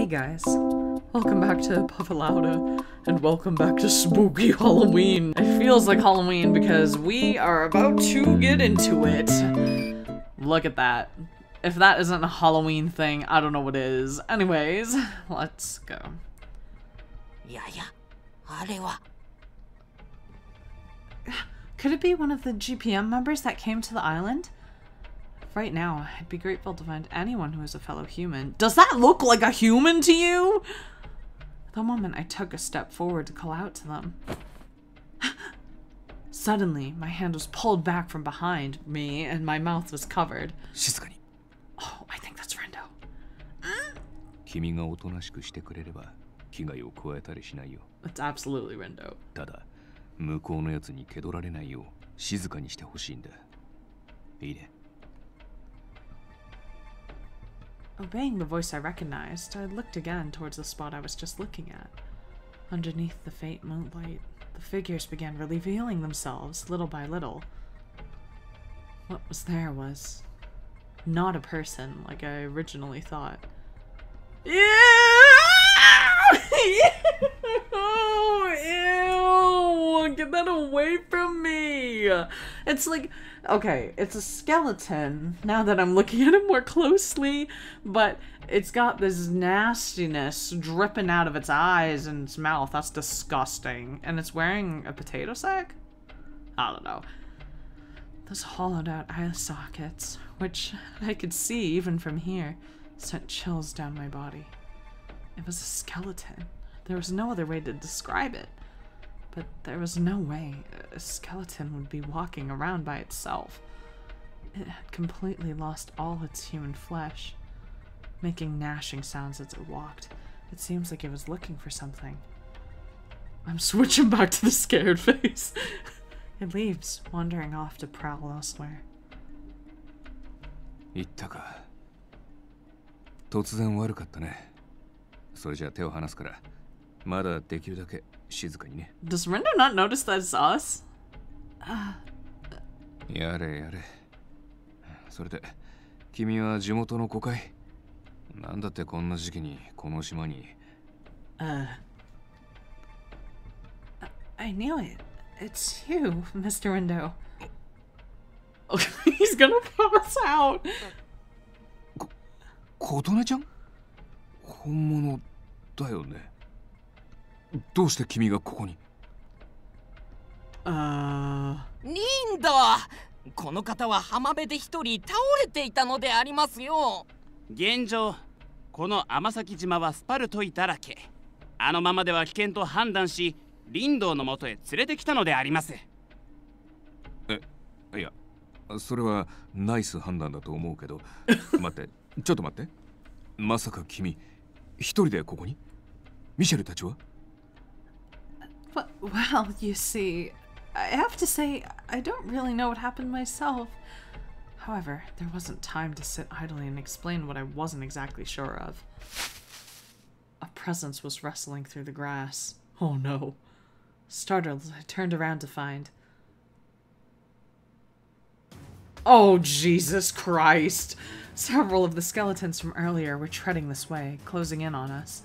Hey guys, welcome back to Puffalauda, and welcome back to Spooky Halloween. It feels like Halloween because we are about to get into it. Look at that. If that isn't a Halloween thing, I don't know what is. Anyways, let's go. Could it be one of the GPM members that came to the island? Right now, I'd be grateful to find anyone who is a fellow human. Does that look like a human to you? The moment I took a step forward to call out to them, suddenly my hand was pulled back from behind me and my mouth was covered. Oh, I think that's Rindo. It's absolutely Rindo. Obeying the voice I recognized, I looked again towards the spot I was just looking at. Underneath the faint moonlight, the figures began revealing themselves little by little. What was there was not a person like I originally thought. Ew! Ew! Get that away from me! It's like, okay, it's a skeleton now that I'm looking at it more closely, but it's got this nastiness dripping out of its eyes and its mouth. That's disgusting. And it's wearing a potato sack? I don't know. Those hollowed out eye sockets, which I could see even from here, sent chills down my body. It was a skeleton. There was no other way to describe it. But there was no way a skeleton would be walking around by itself. It had completely lost all its human flesh, making gnashing sounds as it walked. It seems like it was looking for something. I'm switching back to the scared face. It leaves, wandering off to prowl elsewhere. Does Rindo not notice that it's us? I knew it. It's you, Mr. Rindo. He's gonna pass out. Rindo! この方は浜辺で一人倒れていたのでありますよ。現状、この天崎島はスパルトイだらけ。あのままでは危険と判断し、リンドウの元へ連れてきたのであります。いや、それはナイス判断だと思うけど、待って、ちょっと待って。まさか君、一人でここに？ミシェルたちは？ Well, you see, I have to say, I don't really know what happened myself. However, there wasn't time to sit idly and explain what I wasn't exactly sure of. A presence was rustling through the grass. Oh no. Startled, I turned around to find... Oh, Jesus Christ! Several of the skeletons from earlier were treading this way, closing in on us.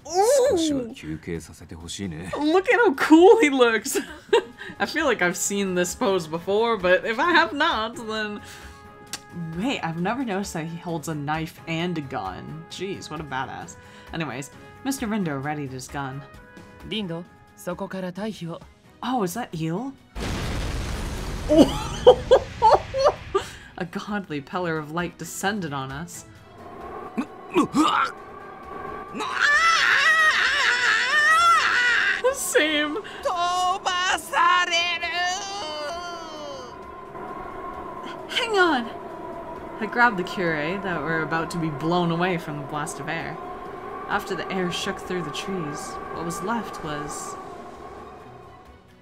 Ooh! Look at how cool he looks! I feel like I've seen this pose before, but if I have not, then... Wait, I've never noticed that he holds a knife and a gun. Jeez, what a badass. Anyways, Mr. Rindo readied his gun. Rindo, そこから退避を。 Oh, is that eel? A godly pillar of light descended on us. Same. Hang on. I grabbed the curé that were about to be blown away from the blast of air. After the air shook through the trees, what was left was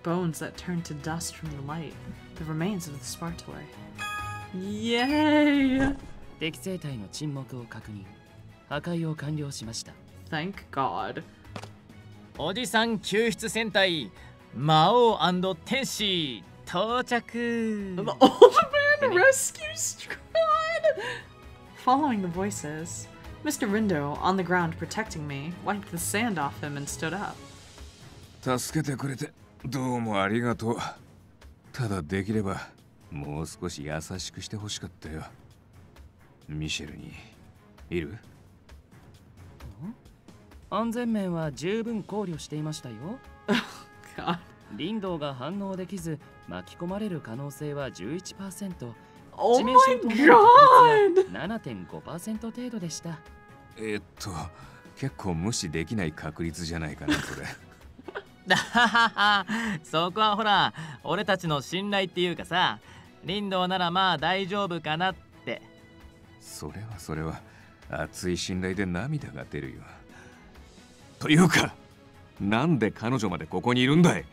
bones that turned to dust from the light, the remains of the Spartoi. Yay! Thank God. おじさん救出戦隊魔王&天使到着。 The Old Man Rescue Squad! Following the voices, Mr. Rindo, on the ground protecting me, wiped the sand off him and stood up. 助けてくれてどうもありがとう。ただできればもう少し優しくしてほしかったよ。ミシェルにいる？安全面は十分考慮していましたよ。God. リンドウが反応できず巻き込まれる可能性は 11%、Oh 致命 my 傷となる確率は god! 7.5% 程度でした。結構無視できない確率じゃないかなそれ。だははは、そこはほら俺たちの信頼っていうかさ、リンドウならまあ大丈夫かなって。それは熱い信頼で涙が出るよ。というかなんで彼女までここにいるんだい。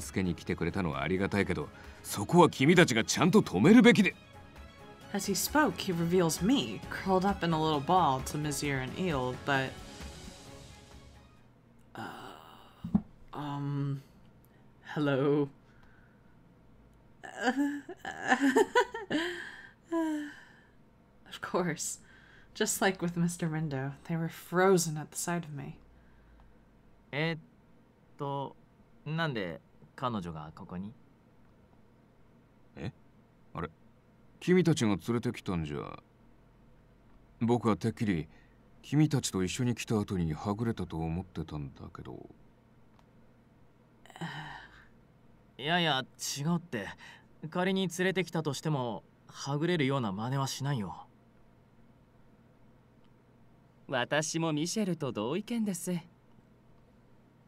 助けに来てくれたのはありがたいけど、そこは君たちがちゃんと止めるべきで。As he spoke, he reveals me, curled up in a little ball to Mizir and Eel, but... Hello? Of course. Just like with Mr. Rindo, they were frozen at the sight of me. なんで彼女がここに？あれ、君たちが連れてきたんじゃ。僕はてっきり君たちと一緒に来た後にはぐれたと思ってたんだけど。いやいや違うって。仮に連れてきたとしてもはぐれるような真似はしないよ。私もミシェルと同意見です。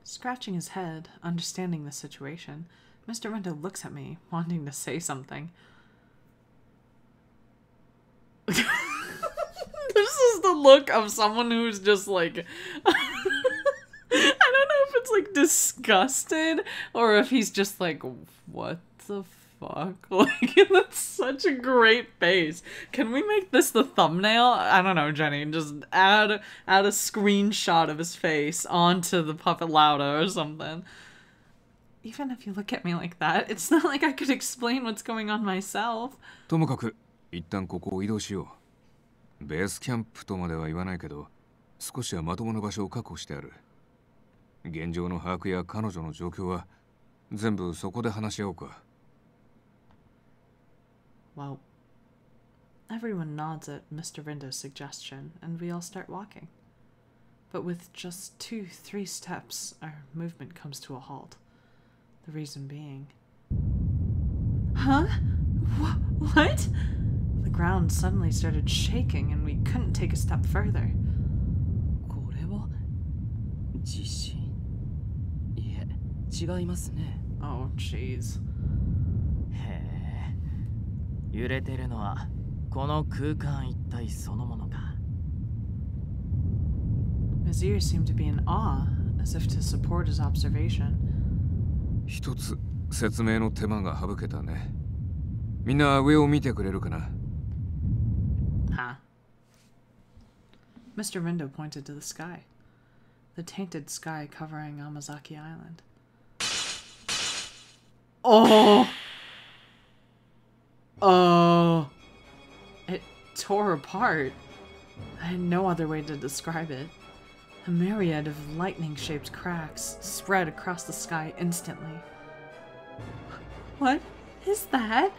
Scratching his head, understanding the situation, Mr. Rindo looks at me, wanting to say something. This is the look of someone who's just like... I don't know if it's like disgusted or if he's just like, what the fuck? Like, that's such a great face. Can we make this the thumbnail? I don't know, Jenny. Just add a screenshot of his face onto the puppet louder or something. Even if you look at me like that, it's not like I could explain what's going on myself. ともかく一旦ここを移動しよう。ベースキャンプとまでは言わないけど、少しはまともな場所を確保してある。現状の把握や彼女の状況は全部そこで話し合おうか。Well, everyone nods at Mr. Rindo's suggestion, and we all start walking. But with just 2-3 steps, our movement comes to a halt. The reason being... Huh? What? The ground suddenly started shaking, and we couldn't take a step further. これは地震？いえ、違いますね。Oh, jeez. 揺れてるのはこの空間一体そのものか。Mizir seemed to be in awe, as if to support his observation. 一つ説明の手間が省けたね。みんな上を見てくれるかな？ Huh? Mr. Rindo pointed to the sky. The tainted sky covering Amazaki Island. Oh! Oh, it tore apart. I had no other way to describe it. A myriad of lightning-shaped cracks spread across the sky instantly. What is that?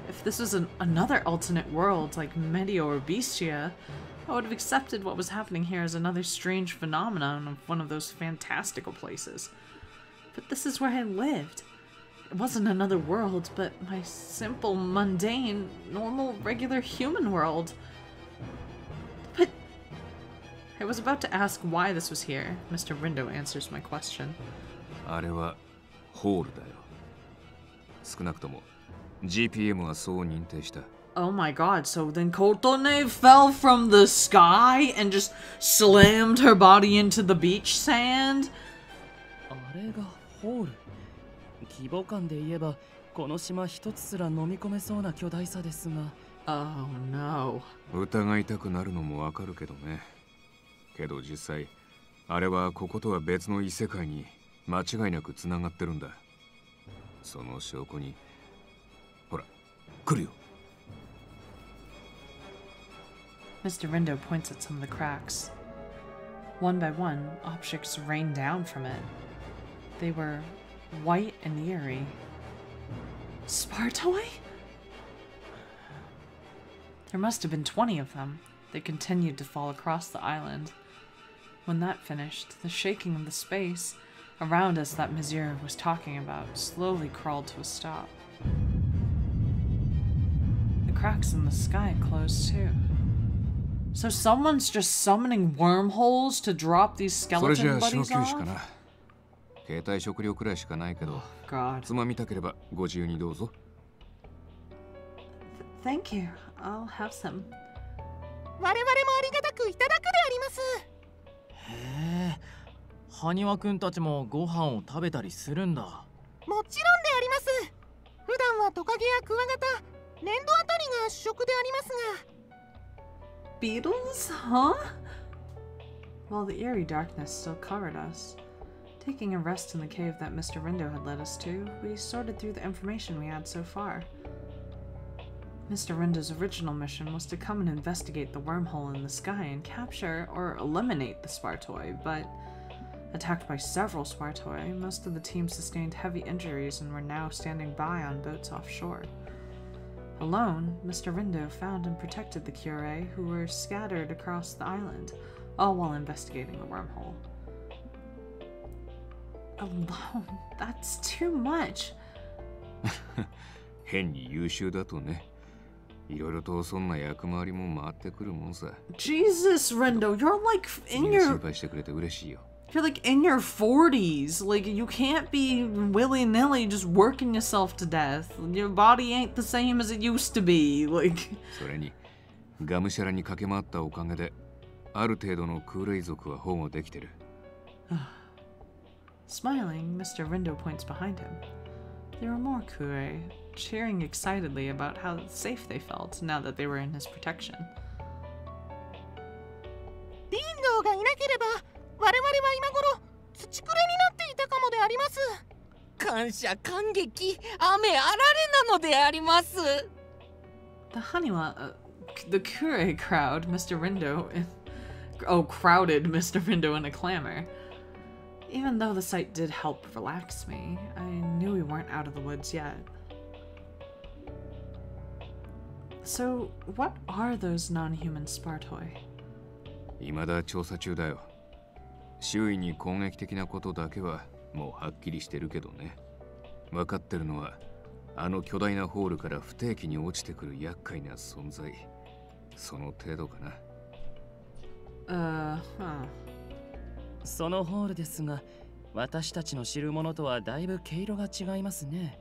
If this was another alternate world like Medio or Bestia, I would have accepted what was happening here as another strange phenomenon of one of those fantastical places. But this is where I lived. It wasn't another world, but my simple, mundane, normal, regular human world. But I was about to ask why this was here. Mr. Rindo answers my question. あれはホールだよ。少なくとも GPM はそう認定した。Oh my god, so then Kotone fell from the sky and just slammed her body into the beach sand? あれがホール。規模感で言えばこの島一つすら飲み込めそうな巨大さですが。Oh no. 疑いたくなるのもわかるけどね。けど実際あれはこことは別の異世界に間違いなくつながってるんだ。その証拠にほら来るよ。Mr. Rindo points at some of the cracks. One by one, objects rain down from it. They were white and eerie. Spartoi? There must have been 20 of them. They continued to fall across the island. When that finished, the shaking of the space around us that Mizir was talking about slowly crawled to a stop. The cracks in the sky closed too. So someone's just summoning wormholes to drop these skeleton buddies off? God. Thank you. I'll have some. 我々もありがたくいただくであります。へえ、埴輪くんたちもご飯を食べたりするんだ。もちろんであります。普段はトカゲやクワガタ、粘土あたりが主食でありますが。Beetles, huh? While the eerie darkness still covered us, taking a rest in the cave that Mr. Rindo had led us to, we sorted through the information we had so far. Mr. Rindo's original mission was to come and investigate the wormhole in the sky and capture or eliminate the Spartoi, but attacked by several Spartoi, most of the team sustained heavy injuries and were now standing by on boats offshore. Alone, Mr. Rindo found and protected the Curé, who were scattered across the island, all while investigating the wormhole. Alone? That's too much. 変に優秀だとね。いろいろとそんな役回りも回ってくるもんさ。Jesus, Rindo, you're like in your... 心配してくれて嬉しいよ。You're like in your 40s. Like, you can't be willy-nilly just working yourself to death. Your body ain't the same as it used to be. Like... それに、がむしゃらに駆け回ったおかげで、ある程度の空冷族は保護できてる。Smiling, Mr. Rindo points behind him. There were more Kure, cheering excitedly about how safe they felt now that they were in his protection. リンドウがいなければ我々は今頃土くれになっていたかもであります。感謝感激雨あられなのであります。 The Haniwa, the Kure crowd, Mr. Rindo, crowded Mr. Rindo in a clamor. Even though the sight did help relax me, I knew we weren't out of the woods yet. So, what are those non-human Spartoi? 未だ調査中だよ。周囲に攻撃的なことだけはもうはっきりしてるけどね。分かってるのはあの巨大なホールから不定期に落ちてくる厄介な存在。その程度かな。そのホールですが、私たちの知るものとはだいぶ毛色が違いますね。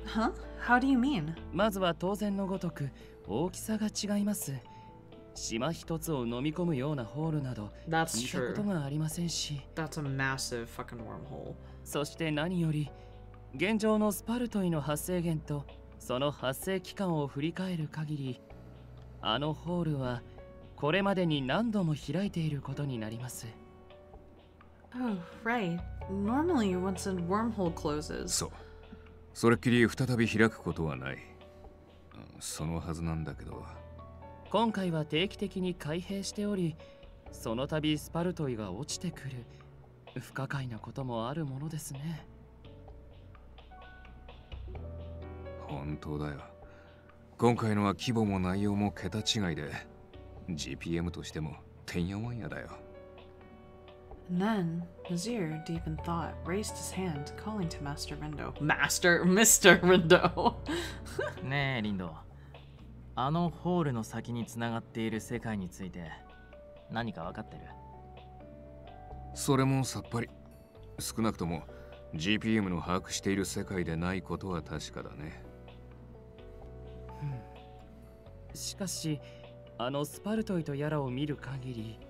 Huh? How do you mean? まずは当然のごとく大きさが違います。島一つを飲み込むようなホールなど聞いたことがありませんし。That's a massive fucking wormhole. そして何より現状のスパルトイの発生源とその発生期間を振り返る限り、あのホールはこれまでに何度も開いていることになります。Oh, right. Normally, once a wormhole closes. そう。それっきり再び開くことはない。そのはずなんだけど。今回は定期的に開閉しており、その度スパルトイが落ちてくる不可解なこともあるものですね。本当だよ。今回のは規模も内容も桁違いで、GPM としてもてんやわんやだよ。And then, Nazir, deep in thought, raised his hand, calling to Master Rindo. Mr. Rindo! ねえ、リンド。あのホールの先につながっている世界について何か分かってる？それもさっぱり。少なくとも GPM の把握している世界でないことは確かだね。しかし、あのスパルトイとやらを見る限り、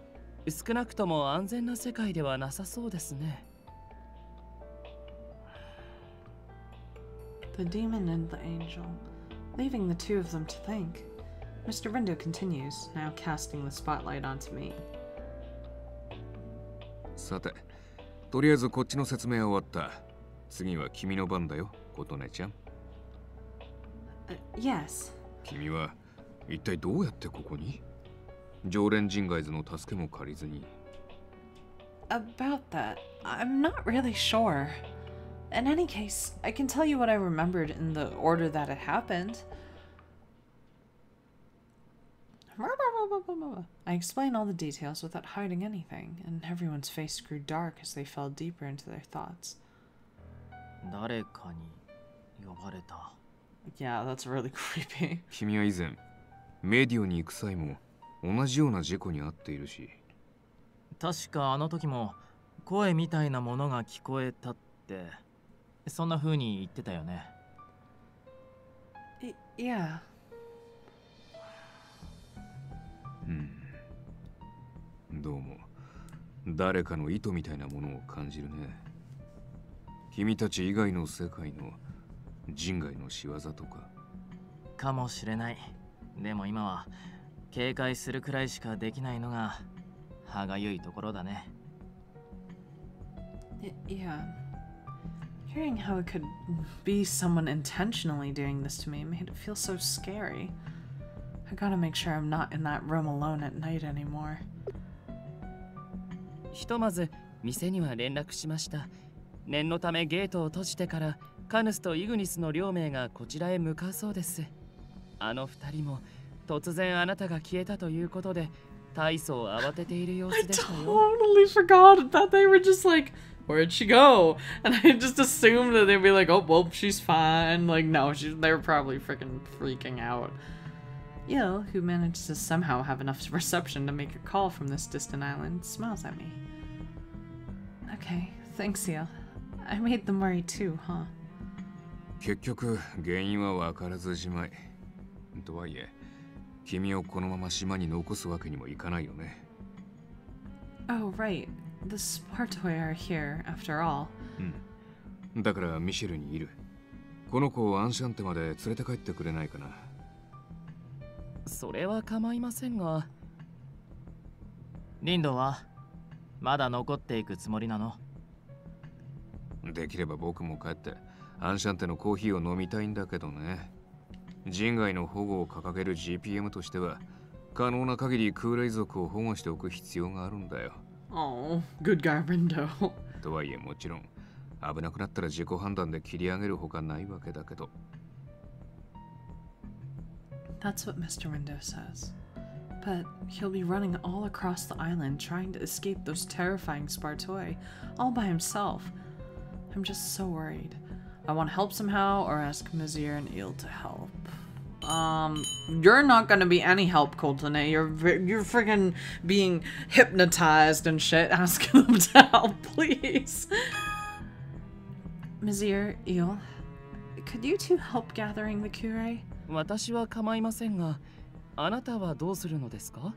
少なくとも安全な世界ではなさそうですね。The demon and the angel, leaving the two of them to think. Mr. Rindo continues, now casting the spotlight onto me. さて、とりあえずこっちの説明は終わった。次は君の番だよ、琴音ちゃん。Yes. 君は一体どうやってここに？常連人外図の助けも借りずに。About that, I'm not really sure. In any case, I can tell you what I remembered in the order that it happened. I explained all the details without hiding anything, and everyone's face grew dark as they fell deeper into their thoughts. 誰かに呼ばれた。Yeah, that's really creepy. 君は以前メディオに行く際も同じような事故に遭っているし。確かあの時も声みたいなものが聞こえたって、そんな風に言ってたよね。Yeah. どうも誰かの意図みたいなものを感じるね。君たち以外の世界の人外の仕業とか。かもしれない。でも今は警戒するくらいしかできないのが歯がゆいところだね。Yeah. Hearing how it could be someone intentionally doing this to me made it feel so scary. I gotta make sure I'm not in that room alone at night anymore. ひとまず店には連絡しました。念のためゲートを閉じてからカヌスとイグニスの両名がこちらへ向かうそうです。あの二人も突然あなたが消えたということで大層慌てている様子でしたよ。I totally forgot that they were just like, where'd she go? And I just assumed that they'd be like, oh, well, she's fine. Like, no, they were probably freaking out. Il, who managed to somehow have enough reception to make a call from this distant island, smiles at me. Okay, thanks, Il. I made them worry too, huh? 結局原因は分からずじまい。とはいえ君をこのまま島に残すわけにもいかないよね。Oh, right. The Spartoi are here, after all. だからミシェルにいる。この子をアンシャンテまで連れて帰ってくれないかな。それは構いませんが。リンドはまだ残っていくつもりなの？できれば僕も帰ってアンシャンテのコーヒーを飲みたいんだけどね。人外の保護を掲げる GPM としては可能な限り空冷族を保護しておく必要があるんだよ。Oh, good guy, Rindo. とはいえもちろん危なくなったら自己判断で切り上げるほかないわけだけど。That's what Mr. Rindo says. But he'll be running all across the island trying to escape those terrifying Spartoi, all by himself. I'm just so worried. I want to help somehow or ask Mizir and Il to help. You're not gonna be any help, Colton. You're freaking being hypnotized and shit. Ask them to help, please. Mizir, Il, could you two help gathering the Kure? 私は構いませんが、あなたはどうするのですか？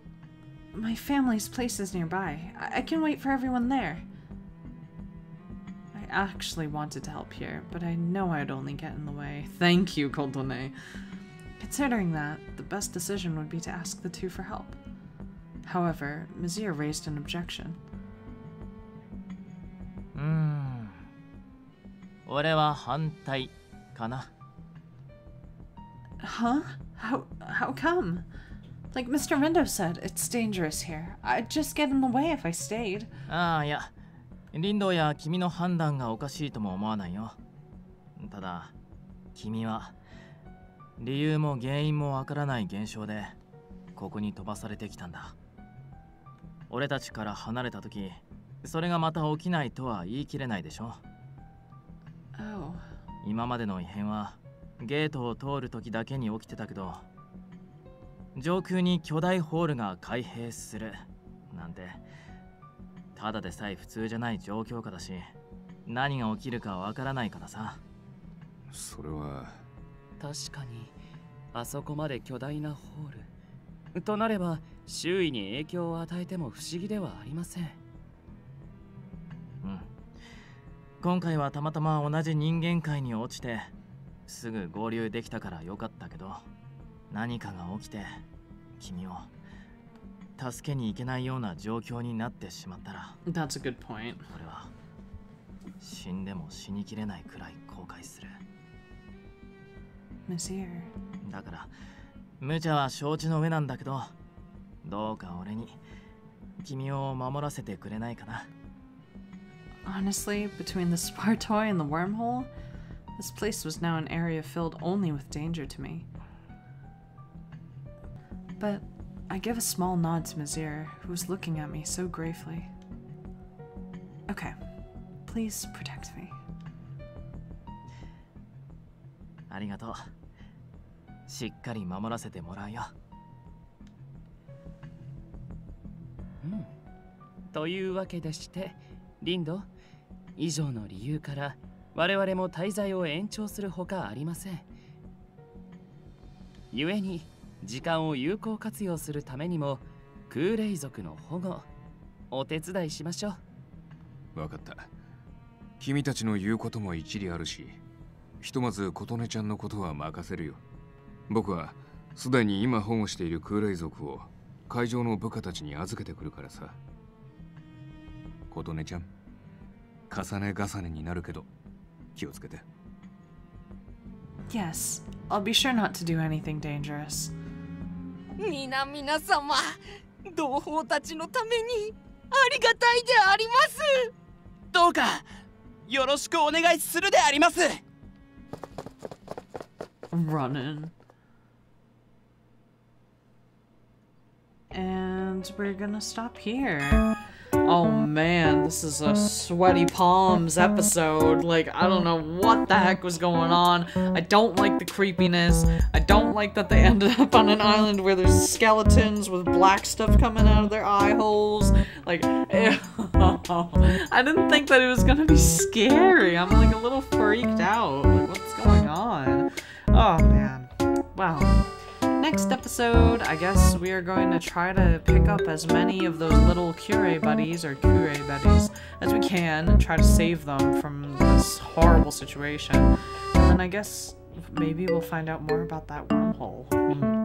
My family's place is nearby. I can wait for everyone there. I actually wanted to help here, but I know I'd only get in the way. Thank you, Colton. Considering that, the best decision would be to ask the two for help. However, Mizir raised an objection. 俺は反対かな。Huh? How come? Like Mr. Rindo said, it's dangerous here. I'd just get in the way if I stayed. ああ、いや、リンドや君の判断がおかしいとも思わないよ。ただ、君は理由も原因もわからない現象でここに飛ばされてきたんだ。俺たちから離れた時、それがまた起きないとは言い切れないでしょ。Oh. 今までの異変はゲートを通る時だけに起きてたけど、上空に巨大ホールが開閉するなんてただでさえ普通じゃない状況下だし、何が起きるかわからないからさ。それは確かにあそこまで巨大なホールとなれば周囲に影響を与えても不思議ではありません。今回はたまたま同じ人間界に落ちてすぐ合流できたからよかったけど、何かが起きて君を助けに行けないような状況になってしまったら、 That's a good point. 俺は死んでも死にきれないくらい後悔する。Mizir. だから無茶は承知の上なんだけど、どうか俺に君を守らせてくれないかな。Honestly, between the spar toy and the wormhole, this place was now an area filled only with danger to me. But I give a small nod to Mizir, who was looking at me so gravely. Okay, please protect me. ありがとう。しっかり守らせてもらうよ。というわけでして、リンド、以上の理由から我々も滞在を延長するほかありません。故に時間を有効活用するためにも空霊族の保護お手伝いしましょう。わかった。君たちの言うことも一理あるし、ひとまず琴音ちゃんのことは任せるよ。僕はすでに今保護している空霊族を会場の部下たちに預けてくるからさ。琴音ちゃん、重ね重ねになるけど気をつけて。Yes, I'll be sure not to do anything dangerous. 皆様、同胞たちのためにありがたいであります。どうかよろしくお願いするであります。Running. And we're gonna stop here. Oh man, this is a sweaty palms episode. Like, I don't know what the heck was going on. I don't like the creepiness. I don't like that they ended up on an island where there's skeletons with black stuff coming out of their eye holes. Like, ew. I didn't think that it was gonna be scary. I'm like a little freaked out. Like, what's going on? Oh man. Wow. Next episode, I guess we are going to try to pick up as many of those little Kure buddies as we can and try to save them from this horrible situation. And then I guess maybe we'll find out more about that wormhole.